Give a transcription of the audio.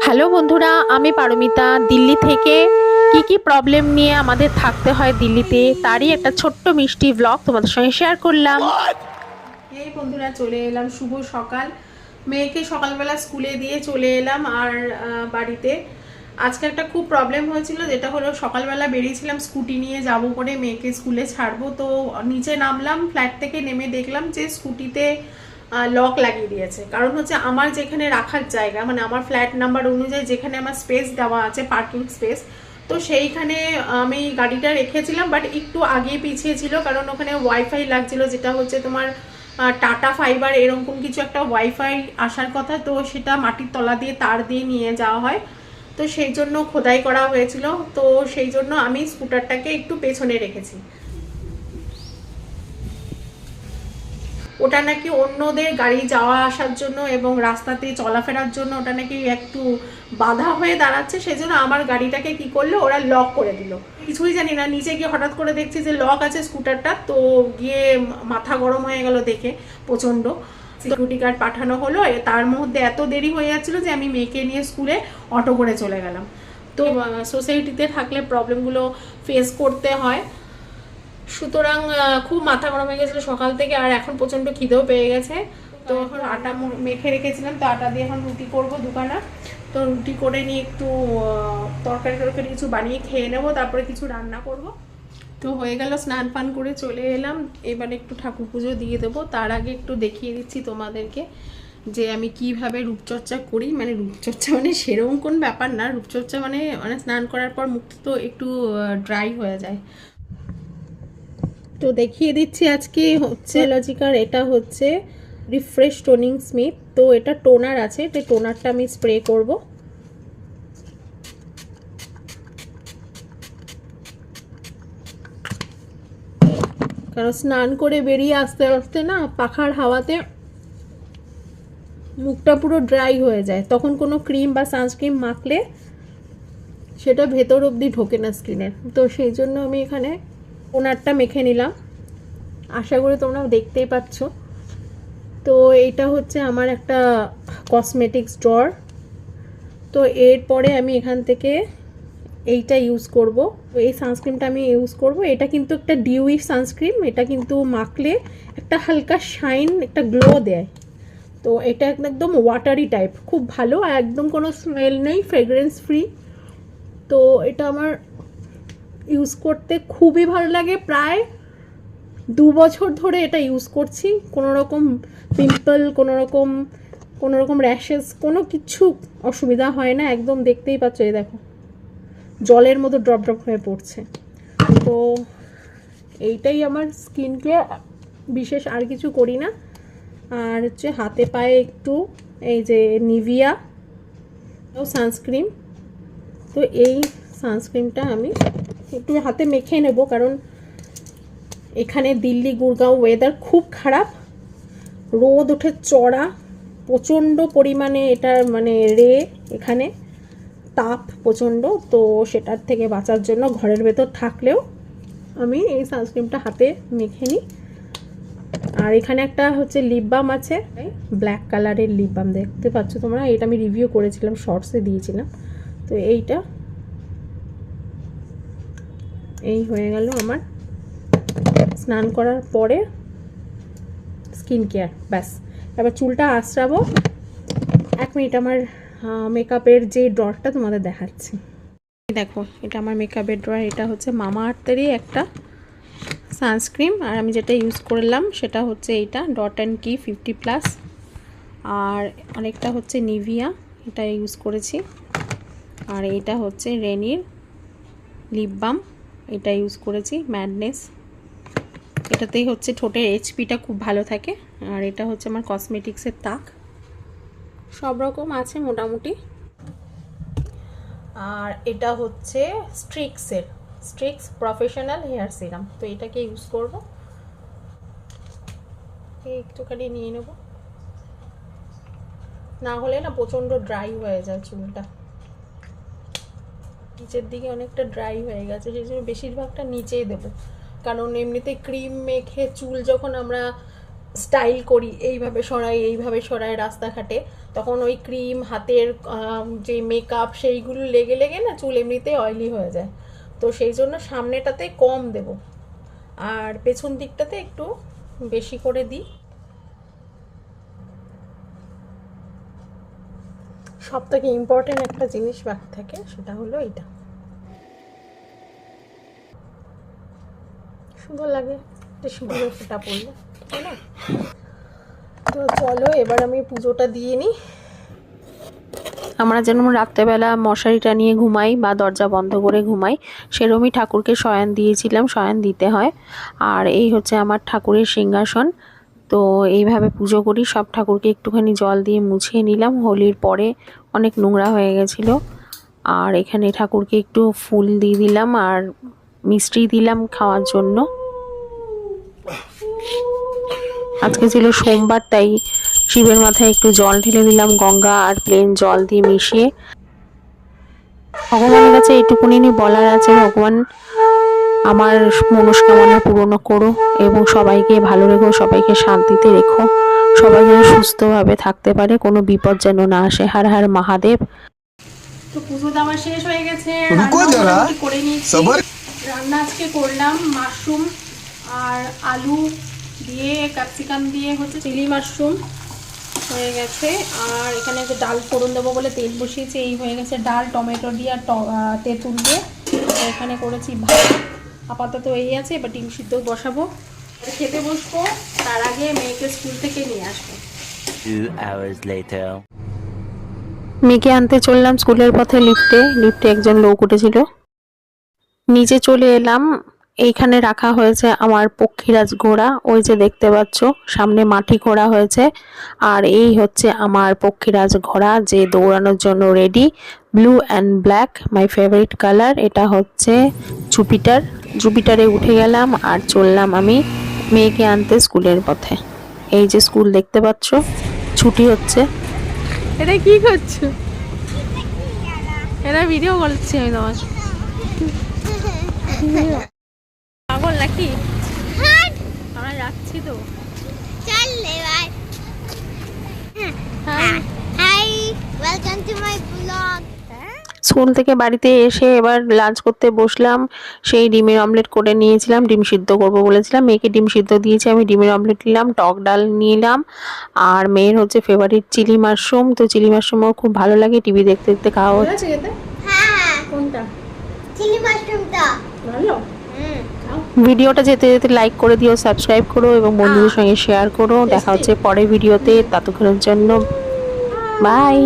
Hello বন্ধুরা, আমি পারমিতা। দিল্লি থেকে কি প্রবলেম নিয়ে আমাদের থাকতে হয় দিল্লিতে, তারই একটা ছোট্ট মিষ্টি ব্লগ তোমাদের সঙ্গে শেয়ার করলাম। এই বন্ধুরা, চলে এলাম শুভ সকাল। মেয়েকে সকালবেলা স্কুলে দিয়ে চলে এলাম। আর বাড়িতে আজকে একটা খুব প্রবলেম হয়েছিল, যেটা হলো সকালবেলা বেরিয়েছিলাম স্কুটি নিয়ে যাব করে মেয়েকে স্কুলে ছাড়বো। তো নিচে নামলাম, ফ্ল্যাট থেকে নেমে দেখলাম যে স্কুটিতে লক লাগিয়ে দিয়েছে। কারণ হচ্ছে আমার যেখানে রাখার জায়গা, মানে আমার ফ্ল্যাট নাম্বার অনুযায়ী যেখানে আমার স্পেস দেওয়া আছে, পার্কিং স্পেস, তো সেইখানে আমি গাড়িটা রেখেছিলাম, বাট একটু আগে পিছিয়ে ছিল। কারণ ওখানে ওয়াইফাই লাগছিল, যেটা হচ্ছে তোমার টাটা ফাইবার এরকম কিছু একটা ওয়াইফাই আসার কথা। তো সেটা মাটির তলা দিয়ে তার দিয়ে নিয়ে যাওয়া হয়, তো সেই জন্য খোদাই করা হয়েছিল। তো সেই জন্য আমি স্কুটারটাকে একটু পেছনে রেখেছি। ওটা নাকি অন্যদের গাড়ি যাওয়া আসার জন্য এবং রাস্তাতে চলাফেরার জন্য ওটা নাকি একটু বাধা হয়ে দাঁড়াচ্ছে, সেজন্য আমার গাড়িটাকে কি করলো, ওরা লক করে দিল। কিছুই জানি না, নিচে গিয়ে হঠাৎ করে দেখছি যে লক আছে স্কুটারটা। তো গিয়ে মাথা গরম হয়ে গেল দেখে প্রচণ্ড। সিকিউরিটি গার্ড পাঠানো হলো, তার মধ্যে এত দেরি হয়ে যাচ্ছিলো যে আমি মেয়েকে নিয়ে স্কুলে অটো করে চলে গেলাম। তো সোসাইটিতে থাকলে প্রবলেমগুলো ফেস করতে হয়, সুতরাং খুব মাথা গরম হয়ে গেছিলো সকাল থেকে। আর এখন প্রচণ্ড খিদেও পেয়ে গেছে। তো এখন আটা মেখে রেখেছিলাম, তো আটা দিয়ে এখন রুটি করবো দুখানা। তো রুটি করে নিয়ে একটু তরকারি টরকারি কিছু বানিয়ে খেয়ে নেবো, তারপরে কিছু রান্না করব। তো হয়ে গেল, স্নান পান করে চলে এলাম। এবার একটু ঠাকুর পুজো দিয়ে দেবো। তার আগে একটু দেখিয়ে দিচ্ছি তোমাদেরকে যে আমি কিভাবে রূপচর্চা করি। মানে রূপচর্চা মানে সেরকম কোন ব্যাপার না, রূপচর্চা মানে স্নান করার পর মুখ তো একটু ড্রাই হয়ে যায়। তো দেখিয়ে দিচ্ছি আজকে হচ্ছে লজিকার, এটা হচ্ছে রিফ্রেশ টোনিং স্মিথ। তো এটা টোনার আছে, তো টোনারটা আমি স্প্রে করব। কারণ স্নান করে বেরিয়ে আস্তে আস্তে না পাখার হাওয়াতে মুখটা পুরো ড্রাই হয়ে যায়, তখন কোনো ক্রিম বা সানস্ক্রিন মাখলে সেটা ভেতর অবধি ঢোকে না স্কিনের। তো সেই জন্য আমি এখানে টোনারটা মেখে নিলাম। আশা করি তোমরাও দেখতেই পাচ্ছ। তো এইটা হচ্ছে আমার একটা কসমেটিক্স ড্রয়ার। তো এরপরে আমি এখান থেকে এইটা ইউজ করব। তো এই সানস্ক্রিনটা আমি ইউজ করব। এটা কিন্তু একটা ডিউই সানস্ক্রিন, এটা কিন্তু মাখলে একটা হালকা শাইন, একটা গ্লো দেয়। তো এটা একদম ওয়াটারি টাইপ, খুব ভালো, একদম কোনো স্মেল নেই, ফ্রেগ্রেন্স ফ্রি। তো এটা আমার ইউজ করতে খুবই ভালো লাগে। প্রায় 2 বছর ধরে এটা ইউজ করছি। কোনো রকম পিম্পল, কোনো রকম র্যাশেস, কোনো কিছু অসুবিধা হয় না। একদম দেখতেই পাচ্ছ, এই দেখো জলের মতো ড্রপ ড্রপ হয়ে পড়ছে। তো এইটাই আমার স্কিন কেয়ার, বিশেষ আর কিছু করি না। আর হচ্ছে হাতে পায়ে একটু এই যে নিভিয়া ও সানস্ক্রিন। তো এই সানস্ক্রিনটা আমি একটু হাতে মেখে নেব, কারণ এখানে দিল্লি গুরগাঁও ওয়েদার খুব খারাপ, রোদ ওঠে চড়া, প্রচণ্ড পরিমাণে এটার মানে এখানে তাপ প্রচণ্ড। তো সেটার থেকে বাঁচার জন্য ঘরের ভেতর থাকলেও আমি এই সানস্ক্রিনটা হাতে মেখে নিই। আর এখানে একটা হচ্ছে লিপ বাম আছে, ব্ল্যাক কালারের লিপ বাম, দেখতে পাচ্ছ তোমরা। এটা আমি রিভিউ করেছিলাম, শর্টসে দিয়েছিলাম। তো এইটা এই হয়ে গেল আমার স্নান করার পরে স্কিন কেয়ার, ব্যাস। এবার চুলটা আঁচড়াবো। 1 মিনিট, আমার মেকআপের যে ড্রয়ারটা তোমাদের দেখাচ্ছি। দেখো, এটা আমার মেকআপের ড্রয়ার। এটা হচ্ছে মামা আর্থেরই একটা সানস্ক্রিন, আর আমি যেটা ইউজ করলাম সেটা হচ্ছে এইটা ডট অ্যান্ড কি 50+। আর অনেকটা হচ্ছে নিভিয়া, এটা ইউজ করেছি। আর এইটা হচ্ছে রেনির লিপ বাম, এটা ইউজ করেছি, ম্যাডনেস। এটাতেই হচ্ছে ঠোঁটের এইচপিটা খুব ভালো থাকে। আর এটা হচ্ছে আমার কসমেটিক্সের তাক, সব রকম আছে মোটামুটি। আর এটা হচ্ছে স্ট্রিক্স প্রফেশনাল হেয়ার সিরাম। তো এটাকে ইউজ করব, একটুখানি নিয়ে নেব, না হলে না প্রচণ্ড ড্রাই হয়ে যায় চুলটা। নিচের দিকে অনেকটা ড্রাই হয়ে গেছে, সেই জন্য বেশিরভাগটা নিচেই দেবো। কারণ এমনিতে ক্রিম মেখে চুল যখন আমরা স্টাইল করি, এইভাবে সরাই রাস্তাঘাটে, তখন ওই ক্রিম, হাতের যে মেকআপ সেইগুলো লেগে লেগে না চুল এমনিতেই অয়েলি হয়ে যায়। তো সেই জন্য সামনেটাতে কম দেব আর পেছন দিকটাতে একটু বেশি করে দিই। সব থেকে ইম্পর্টেন্ট একটা জিনিস বাকি থাকে, সেটা হলো এইটা। সুন্দর লাগে সিঁদুরের ফোঁটা পড়লে, তাই না? তো চলো এবার আমি পুজোটা দিয়ে নিই। আমরা যেমন রাত্রেবেলা মশারিটা নিয়ে ঘুমাই বা দরজা বন্ধ করে ঘুমাই, সেরকমই ঠাকুরকে শয়ন দিয়েছিলাম, শয়ন দিতে হয়। আর এই হচ্ছে আমার ঠাকুরের সিংহাসন। তো এইভাবে পুজো করি, সব ঠাকুরকে একটুখানি জল দিয়ে মুছিয়ে নিলাম, হোলির পরে অনেক নোংরা হয়ে গেছিলো। আর এখানে ঠাকুরকে একটু ফুল দিয়ে দিলাম আর মিষ্টি দিলাম খাওয়ার জন্য। আজকে ছিল সোমবার, তাই শিবের মাথায় একটু জল ঢেলে দিলাম গঙ্গা আর প্লেন জল দিয়ে মিশিয়ে। ভগবানের কাছে এইটুকুনি বলার আছে, ভগবান আমার মনস্কামনা পূরণ করো এবং সবাইকে ভালো রেখো, সবাইকে শান্তিতে রেখো, সবাই যেন সুস্থভাবে থাকতে পারে, কোনো বিপদ যেন না আসে। হর হর মহাদেব। তো পুজো তো আমার শেষ হয়ে গেছে, করে নিয়েছি। রান্না আজকে করলাম মাশরুম আর আলু দিয়ে, ক্যাপসিকাম দিয়ে হচ্ছে চিলি মাশরুম হয়ে গেছে। আর এখানে যে ডাল ফোড়ন দেবো বলে তেল বসিয়েছি, এই হয়ে গেছে ডাল, টমেটো দিয়ে আর তেঁতুল দিয়ে। এখানে করেছি ভাত, আপাতত এই আছে। এবার ডিম সিদ্ধ বসাবো, খেতে বসবো। তার আগে মেয়েকে স্কুল থেকে নিয়ে আসবো। 2 hours later. মেয়েকে আনতে চললাম স্কুলের পথে, লিফটে একজন লোক উঠেছিল। নিচে চলে এলাম। এইখানে রাখা হয়েছে আমার পক্ষীরাজ ঘোড়া, ওই যে দেখতে পাচ্ছ সামনে মাটি ঘোড়া হয়েছে। আর এই হচ্ছে আমার পক্ষীরাজ ঘোড়া, যে দৌড়ানোর জন্য ready. Blue and black my favourite colour. এটা হচ্ছে জুপিটারে উঠে গেলাম আর চললাম আমি মেয়েকে আনতে স্কুলের পথে। এই যে স্কুল দেখতে পাচ্ছ, ছুটি হচ্ছে। এটা কি করছো? এটা ভিডিও করছি আমি তোমার। পাগল নাকি? আমরা যাচ্ছি তো। চল এবার। Hi, welcome to my blog. School থেকে বাড়িতে এসে এবার লাঞ্চ করতে বসলাম। সেই ডিমের অমলেট করে নিয়েছিলাম, ডিম সিদ্ধ করবো বলেছিলাম, মেয়েকে ডিম সিদ্ধ দিয়েছি, আমি ডিমের অমলেট নিলাম, টক ডাল নিলাম। আর মেয়ের হচ্ছে ফেভারিট চিলি মাশরুম। তো চিলি মাশরুম ওর খুব ভালো লাগে, টিভি দেখতে দেখতে খাওয়া হচ্ছে। হ্যাঁ, কোনটা? চিলি মাশরুমটা ভালো। ভিডিওটা যেতে যেতে লাইক করে দিও, সাবস্ক্রাইব করো এবং বন্ধুদের সঙ্গে শেয়ার করো। দেখা হচ্ছে পরের ভিডিওতে, ততক্ষণের জন্য বাই।